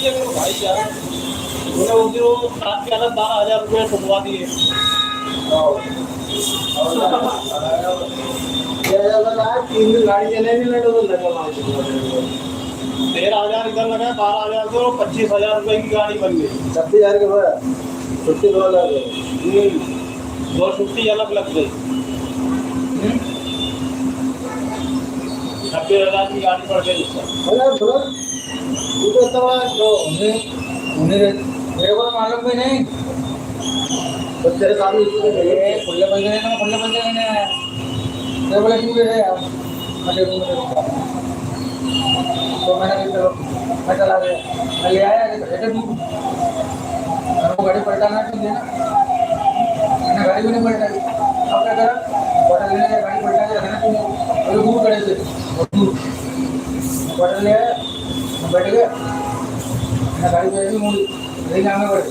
दिए करो भाई यार। मैंने उस दिन वो रात के अलग 12,000 रुपये ठुकवा दिए। तीन दिन गाड़ी चलेगी ना तो लगा 13,000 इधर लगा, 12,000 तो 25,000 रुपये की गाड़ी बन गई। 26,000 के बाद छुट्टी 2 लाख दो छुट्टी अलग लग गई। 90,000 की गाड़ी पड़ गई उसका। अरे ब्रो तू तो इतना बड़ा जो उन्हें उन्हें मेरे को मालूम भी नहीं। तो तेरे साथ में खुले बंदे हैं ना, खुले बंदे हैं तेरे बोले क्यों गए यार मैं तो मैंने भी चलो मैं चला गया, मैं ले आया ऐसे भी मेरे को गाड़ी पलटाना है तो देना, मैंने गाड़ी भी नहीं पलटाई। अब क्या करा बॉटल लेने गया, गाड़ी पलटा के रखना चाहिए, दूर खड़े थे दूर बॉटल ले आया, बैठ गया, मैं गाड़ी पे भी मुड़ी नहीं आने पड़े